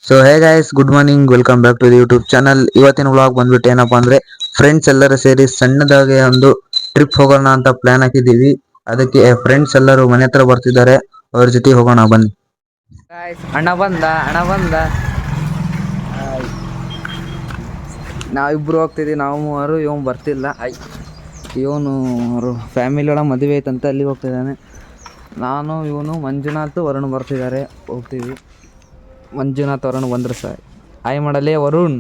So hey guys, good morning, welcome back to the YouTube channel. ಇವತ್ತಿನ vlog ಬಂದ್ಬಿಟ್ಟು ಏನಪ್ಪಾ ಅಂದ್ರೆ ಫ್ರೆಂಡ್ಸ್ ಎಲ್ಲರೂ ಸೇರಿ ಸಣ್ಣದಾಗಿ ಒಂದು ಟ್ರಿಪ್ ಹೋಗೋಣ ಅಂತ ಪ್ಲಾನ್ ಹಾಕಿದೀವಿ. ಅದಕ್ಕೆ ಫ್ರೆಂಡ್ಸ್ ಎಲ್ಲರೂ ಮನೆ ಹತ್ರ ಬರ್ತಿದ್ದಾರೆ, ಅವ್ರ ಜೊತೆ ಹೋಗೋಣ ಬನ್ನಿ. ಅಣ್ಣ ಬಂದ ನಾವಿಬ್ರು ಹೋಗ್ತಿದ್ವಿ. ನಾವು ಮೂವರು, ಇವನು ಬರ್ತಿಲ್ಲ. ಇವನು ಅವರು ಫ್ಯಾಮಿಲಿ ಒಳಗೆ ಮದುವೆ ಐತಂತ ಅಲ್ಲಿಗೆ ಹೋಗ್ತಿದ್ದಾನೆ. ನಾನು, ಇವನು, ಮಂಜುನಾಥ್, ವರುಣ್ ಬರ್ತಿದ್ದಾರೆ. ಹೋಗ್ತೀವಿ. ಮಂಜುನಾಥ್ ವರುಣ್ ಬಂದ್ರೆ ಸಾಯ್ ಹಾಯ್ ಮಾಡಲೇ ವರುಣ್.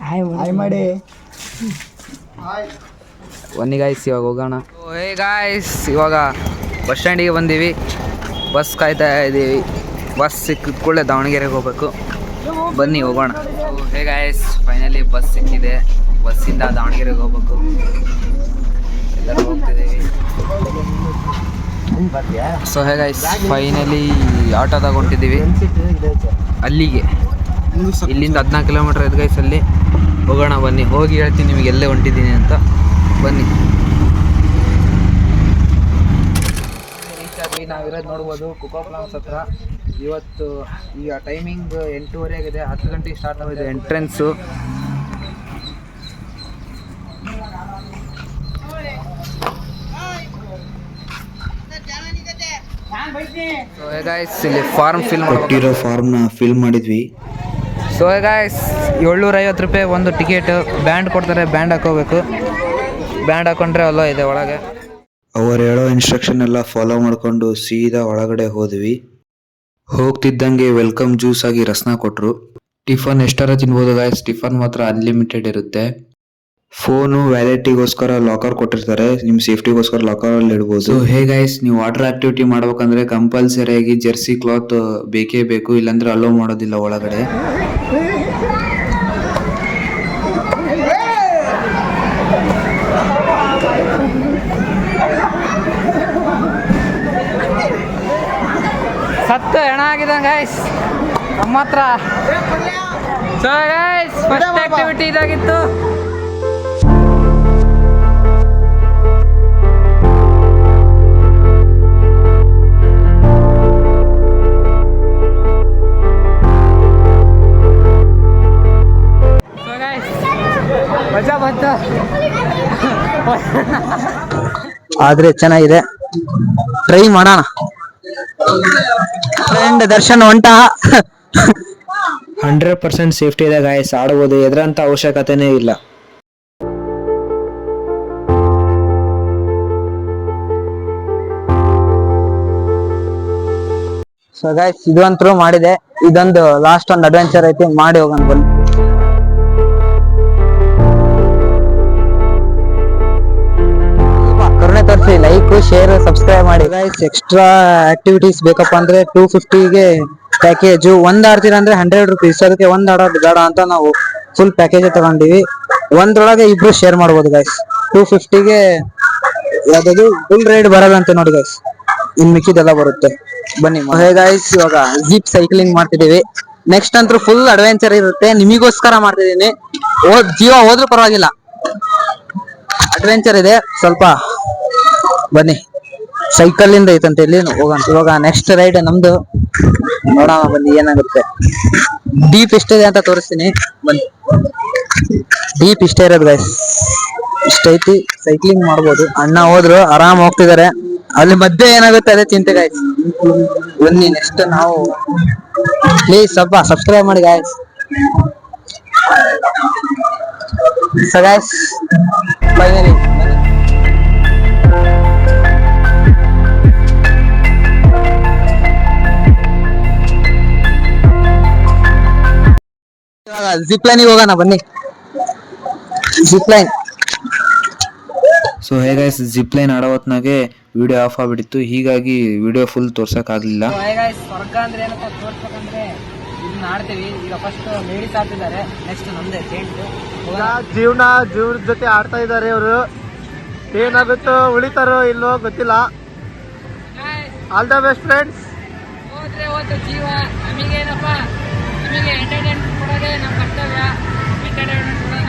ಹಾಯ್ ಮಾಡಿ. ಬನ್ನಿ ಗಾಯ್ಸ್, ಇವಾಗ ಹೋಗೋಣ. ಹೇ ಗಾಯ್ಸ್, ಇವಾಗ ಬಸ್ ಸ್ಟ್ಯಾಂಡಿಗೆ ಬಂದೀವಿ. ಬಸ್ ಕಾಯ್ತಾ ಇದ್ದೀವಿ. ಬಸ್ ಸಿಕ್ಕಿದ ಕೂಡಲೇ ದಾವಣಗೆರೆಗೆ ಹೋಗ್ಬೇಕು. ಬನ್ನಿ ಹೋಗೋಣ. ಹೇ ಗಾಯ್ಸ್, ಫೈನಲಿ ಬಸ್ ಸಿಕ್ಕಿದೆ. ಬಸ್ಸಿಂದ ದಾವಣಗೆರೆಗೆ ಹೋಗ್ಬೇಕು. ಎಲ್ಲರೂ ಹೋಗ್ತಿದ್ದೀವಿ. ಸೊ ಹೇ ಗಾಯ್ಸ್, ಫೈನಲಿ ಆಟೋದಾಗ ಹೊಂಟಿದ್ದೀವಿ ಅಲ್ಲಿಗೆ. ಇಲ್ಲಿಂದ 14 ಕಿಲೋಮೀಟರ್ ಇದೆ ಗೈಸ್. ಅಲ್ಲಿ ಹೋಗೋಣ ಬನ್ನಿ. ಹೋಗಿ ಹೇಳ್ತೀನಿ ನಿಮಗೆ ಎಲ್ಲೇ ಹೊಂಟಿದ್ದೀನಿ ಅಂತ. ಬನ್ನಿ. ರೀಚ್ ಆದ್ವಿ. ನಾವಿರೋದು ನೋಡ್ಬೋದು ಕುಕೋಪ್ಲಾನ್ಸ್ ಹತ್ರ. ಇವತ್ತು ಈಗ ಟೈಮಿಂಗ್ 8:30 ಆಗಿದೆ. 10 ಗಂಟೆಗೆ ಸ್ಟಾರ್ಟ್ ಆಗಿದೆ ಎಂಟ್ರೆನ್ಸು. ಸೊ ಹೇ ಗಾಯ್ಸ್, ಇಲ್ಲಿ ಫಾರ್ಮ್ ಫಿಲ್ ಮಾಡಿದ್ವಿ. ಸೊ ಹೇ ಗಾಯ್ಸ್, 750 ರೂಪಾಯಿ ಒಂದು ಟಿಕೆಟ್. ಬ್ಯಾಂಡ್ ಕೊಡ್ತಾರೆ, ಬ್ಯಾಂಡ್ ಹಾಕೋಬೇಕು. ಬ್ಯಾಂಡ್ ಹಾಕೊಂಡ್ರೆ ಅಲ್ಲೋ ಇದೆ ಒಳಗೆ. ಅವರು ಹೇಳೋ ಇನ್ಸ್ಟ್ರಕ್ಷನ್ ಎಲ್ಲ ಫಾಲೋ ಮಾಡ್ಕೊಂಡು ಸೀದಾ ಒಳಗಡೆ ಹೋದ್ವಿ. ಹೋಗ್ತಿದ್ದಂಗೆ ವೆಲ್ಕಮ್ ಜ್ಯೂಸ್ ಆಗಿ ರಸ್ನ ಕೊಟ್ರು. ಟಿಫನ್ ಎಷ್ಟಾರ ತಿನ್ಬೋದು ಗಾಯ್ಸ್. ಟಿಫನ್ ಮಾತ್ರ ಅನ್ಲಿಮಿಟೆಡ್ ಇರುತ್ತೆ. ಫೋನು ವ್ಯಾಲೆಟಿಗೋಸ್ಕರ ಲಾಕರ್ ಕೊಟ್ಟಿರ್ತಾರೆ. ನಿಮ್ ಸೇಫ್ಟಿಗೋಸ್ಕರ ಲಾಕರ್ ಅಲ್ಲಿ ಇಡ್ಬೋದು. ಸೊ ಹೇ ಗೈಸ್, ನೀವು ವಾಟರ್ ಆಕ್ಟಿವಿಟಿ ಮಾಡ್ಬೇಕಂದ್ರೆ ಕಂಪಲ್ಸರಿಯಾಗಿ ಜರ್ಸಿ ಕ್ಲಾತ್ ಬೇಕೇ ಬೇಕು, ಇಲ್ಲಾಂದ್ರೆ ಅಲೋ ಮಾಡೋದಿಲ್ಲ ಒಳಗಡೆ. ಸತ್ತು ಹೆಣ ಆಗಿದೆ ಗೈಸ್ ನಮ್ಮ ಹತ್ರ. ಸೊ ಗೈಸ್, ಫಸ್ಟ್ ಆಕ್ಟಿವಿಟಿ ಇದಾಗಿತ್ತು. ಮಜಾ ಬಂತು. ಆದ್ರೆ ಚೆನ್ನಾಗಿದೆ, ಟ್ರೈ ಮಾಡೋಣ. ಫ್ರೆಂಡ್ ದರ್ಶನ್ ಹೊಂಟ. 100% ಸೇಫ್ಟಿ ಇದೆ ಗಾಯ್ಸ್. ಆಡಬಹುದು, ಎದ್ರಂತ ಅವಶ್ಯಕತೆನೇ ಇಲ್ಲ. ಸೊ ಗೈಸ್, ಇದು ಅಂತೂ ಮಾಡಿದೆ. ಇದೊಂದು ಲಾಸ್ಟ್ ಒಂದು ಅಡ್ವೆಂಚರ್ ಐತಿ, ಮಾಡಿ ಹೋಗೋಣ ಬನ್ನಿ. ಕರುಣೆ ತೋರಿಸಿ, ಲೈಕ್, ಶೇರ್, ಸಬ್ಸ್ಕ್ರೈಬ್ ಮಾಡಿ ಗೈಸ್. ಎಕ್ಸ್ಟ್ರಾ ಆಕ್ಟಿವಿಟೀಸ್ ಬೇಕಪ್ಪ ಅಂದ್ರೆ 250ಗೆ ಪ್ಯಾಕೇಜು. ಒಂದ್ ಆಡ್ತೀರ ಅಂದ್ರೆ 100 ರೂಪೀಸ್. ಅದಕ್ಕೆ ಒಂದ್ ಆಡೋದು ಬೇಡ ಅಂತ ನಾವು ಫುಲ್ ಪ್ಯಾಕೇಜ್ ತಗೊಂಡಿವಿ. ಒಂದ್ರೊಳಗೆ ಇಬ್ರು ಶೇರ್ ಮಾಡ್ಬೋದು ಗೈಸ್. 250ಗೆ ಯಾವ್ದು ಫುಲ್ ರೈಡ್ ಬರಲ್ಲ ಅಂತ ನೋಡಿ ಗೈಸ್. ಇನ್ ಮಿಕ್ಕಿದೆಲ್ಲ ಬರುತ್ತೆ. ಬನ್ನಿ. ಹೇ ಗೈಸ್, ಇವಾಗ ಜೀಪ್ ಸೈಕ್ಲಿಂಗ್ ಮಾಡ್ತಿದೀವಿ. ನೆಕ್ಸ್ಟ್ ಅಂತೂ ಫುಲ್ ಅಡ್ವೆಂಚರ್ ಇರುತ್ತೆ. ನಿಮಗೋಸ್ಕರ ಮಾಡ್ತಿದೀನಿ. ಜೀವ ಹೋದ್ರೂ ಪರವಾಗಿಲ್ಲ, ಅಡ್ವೆಂಚರ್ ಇದೆ ಸ್ವಲ್ಪ. ಬನ್ನಿ, ಸೈಕಲ್ ಇಂದ ಐತಂತ ಇಲ್ಲಿ ಹೋಗೋಣ. ಇವಾಗ ನೆಕ್ಸ್ಟ್ ರೈಡ್ ನಮ್ದು. ನೋಡೋಣ ಬನ್ನಿ ಏನಾಗುತ್ತೆ. ಡೀಪ್ ಎಷ್ಟಿದೆ ಅಂತ ತೋರಿಸ್ತೀನಿ ಬನ್ನಿ. ಡೀಪ್ ಇಷ್ಟೇ ಇರೋದು ಗೈಸ್, ಇಷ್ಟ ಐತಿ. ಸೈಕ್ಲಿಂಗ್ ಮಾಡ್ಬೋದು. ಅಣ್ಣ ಹೋದ್ರು, ಆರಾಮ್ ಹೋಗ್ತಿದಾರೆ. ಅಲ್ಲಿ ಮಧ್ಯೆ ಏನಾಗುತ್ತೆ ಅದೇ ಚಿಂತೆ ಗೈಸ್. ಬನ್ನಿ ನೆಕ್ಸ್ಟ್ ನಾವು. ಪ್ಲೀಸ್ ಸ್ವಲ್ಪ ಸಬ್ಸ್ಕ್ರೈಬ್ ಮಾಡಿ guys. So guys, finally zip ಲೈನಿಗೆ ಹೋಗೋಣ ಬನ್ನಿ. Zip line. So hey guys, zip line ಆಡೋ ಹೊತ್ನಾಗೆ ವಿಡಿಯೋ ಆಫ್ ಆಗ್ಬಿಟ್ಟಿತ್ತು. ಹೀಗಾಗಿ ವಿಡಿಯೋ ಫುಲ್ ತೋರ್ಸಕ್ ಆಗ್ಲಿಲ್ಲ. ಸ್ವರ್ಗ ಅಂದ್ರೆ ಏನಪ್ಪ ತೋರ್ಸ್ಬೇಕಂದ್ರೆ ಇದನ್ನ ಆಡ್ತೀವಿ. ಈಗ ಫಸ್ಟ್ ಲೇಡೀಸ್ ಆಡ್ತಿದ್ದಾರೆ, ನೆಕ್ಸ್ಟ್ ನಮ್ದೇ ಟೆಂಟ್. ಜೀವನದ ಜೊತೆ ಆಡ್ತಾ ಇದ್ದಾರೆ ಇವರು. ಏನಾಗುತ್ತೋ, ಉಳಿತಾರೋ ಇಲ್ಲೋ ಗೊತ್ತಿಲ್ಲ. All the best friends. ಹೋದ್ರೆ ಹೋಯ್ತು ಜೀವ. ನಮಗೇನಪ್ಪ, ನಮಗೆ ಎಂಟರ್ಟೈನ್ಮೆಂಟ್ ಕೊಡೋದೇ ನಮ್ಮ ಕರ್ತವ್ಯ. ಎಂಟರ್ಟೈನ್ಮೆಂಟ್ ಕೊಡೋಣ.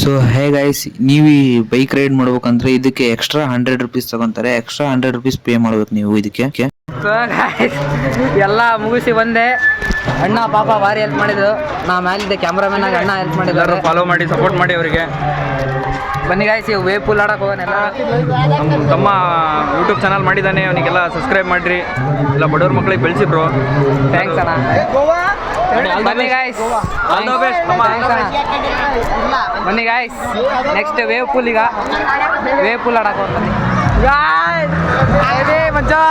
ಸೊ ಹೇ ಗೈಸ್, ನೀವು ಈ ಬೈಕ್ ರೈಡ್ ಮಾಡ್ಬೇಕಂದ್ರೆ ಇದಕ್ಕೆ ಎಕ್ಸ್ಟ್ರಾ 100 ರುಪೀಸ್ ತಗೊಂತಾರೆ. ಎಕ್ಸ್ಟ್ರಾ 100 ರುಪೀಸ್ ಪೇ ಮಾಡ್ಬೇಕು ನೀವು ಇದಕ್ಕೆ. ಎಲ್ಲ ಮುಗಿಸಿ ಬಂದೆ. ಅಣ್ಣ ಪಾಪ ಭಾರಿ ಹೆಲ್ಪ್ ಮಾಡಿದ್ರು. ನಾ ಮ್ಯಾಲಿದ್ದೆ ಕ್ಯಾಮ್ರಾಮನ್ ಆಗಿ ಅಣ್ಣ ಹೆಲ್ಪ್ ಮಾಡಿದ್ರು. ಫಾಲೋ ಮಾಡಿ ಸಪೋರ್ಟ್ ಮಾಡಿ ಅವರಿಗೆ. ಬನ್ನಿ ಗಾಯ್ಸ್, ವೇವ್ ಪೂಲ್ ಆಡಕ್ಕೆ ಹೋಗೋಣ. ನಮ್ಮ ತಮ್ಮ ಯೂಟ್ಯೂಬ್ ಚಾನಲ್ ಮಾಡಿದ್ದಾನೆ, ಅವನಿಗೆಲ್ಲ ಸಬ್ಸ್ಕ್ರೈಬ್ ಮಾಡಿರಿ. ಎಲ್ಲ ಬಡವ್ರ ಮಕ್ಕಳಿಗೆ ಬೆಳೆಸಿ ಬ್ರೋ. ಥ್ಯಾಂಕ್ಸ್ ಅಣ್ಣ. ಬನ್ನಿ ಗಾಯ್ಸ್, ಆಲ್ ದ ಬೆಸ್ಟ್. ಬನ್ನಿ ಗಾಯ್ಸ್, ನೆಕ್ಸ್ಟ್ ವೇವ್ ಪೂಲ್. ಈಗ ವೇವ್ ಪೂಲ್ ಆಡಕ್ಕೆ ಹೋಗ್ತೀನಿ ಮಜ್ಜಾ.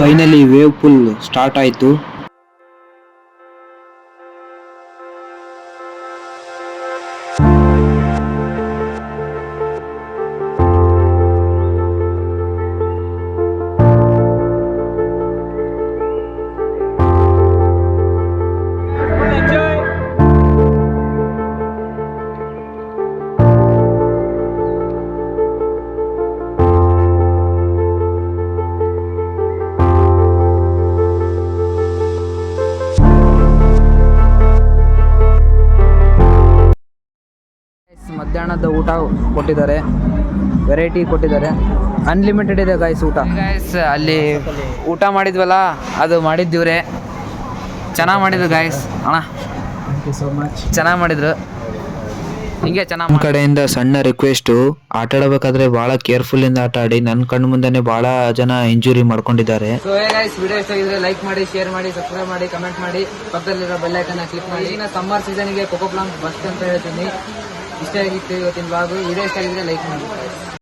ಫೈನಲಿ ವೇವ್ ಪೂಲ್ ಸ್ಟಾರ್ಟ್ ಆಯಿತು. ಮಧ್ಯಾಹ್ನದ ಊಟ ಕೊಟ್ಟಿದ್ದಾರೆ, ವೆರೈಟಿ ಕೊಟ್ಟಿದ್ದಾರೆ, ಅನ್ಲಿಮಿಟೆಡ್ ಇದೆ ಗಾಯ್ಸ್ ಊಟ. ಗಾಯ್ಸ್ ಅಲ್ಲಿ ಊಟ ಮಾಡಿದ್ವಲ್ಲ, ಅದು ಮಾಡಿದ್ದೀವ್ರೆ. ಚೆನ್ನಾಗಿ ಮಾಡಿದ್ರು ಗಾಯ್ಸ್. ಅಣ್ಣ ಚೆನ್ನಾಗಿ ಮಾಡಿದ್ರು. ಹಿಂಗೆ ಚೆನ್ನಾಗಿ. ನಮ್ಮ ಕಡೆಯಿಂದ ಸಣ್ಣ ರಿಕ್ವೆಸ್ಟು, ಆಟ ಆಡಬೇಕಾದ್ರೆ ಭಾಳ ಕೇರ್ಫುಲ್ಲಿಂದ ಆಟ ಆಡಿ. ನನ್ನ ಕಣ್ಣು ಮುಂದೆನೆ ಭಾಳ ಜನ ಇಂಜುರಿ ಮಾಡ್ಕೊಂಡಿದ್ದಾರೆ. ಸೊ ಗೈಸ್, ವಿಡಿಯೋ ಇಷ್ಟ ಆಗಿದ್ರೆ ಲೈಕ್ ಮಾಡಿ, ಶೇರ್ ಮಾಡಿ, ಸಬ್ಸ್ಕ್ರೈಬ್ ಮಾಡಿ, ಕಮೆಂಟ್ ಮಾಡಿ, ಪಕ್ಕದಲ್ಲಿರೋ ಬೆಲ್ ಐಕನ್ನ ಕ್ಲಿಕ್ ಮಾಡಿ. ಸಮ್ಮರ್ ಸೀಸನ್ಗೆ ಕೊಕೋ ಪ್ಲಾಂಟ್ ಬಸ್ಟ್ ಅಂತ ಹೇಳ್ತೀನಿ. ಇಷ್ಟ ಆಗಿತ್ತು ಇವತ್ತಿನ ಬ್ಲಾಗು. ವಿಡಿಯೋ ಇಷ್ಟ ಆಗಿದ್ರೆ ಲೈಕ್ ಮಾಡಿ.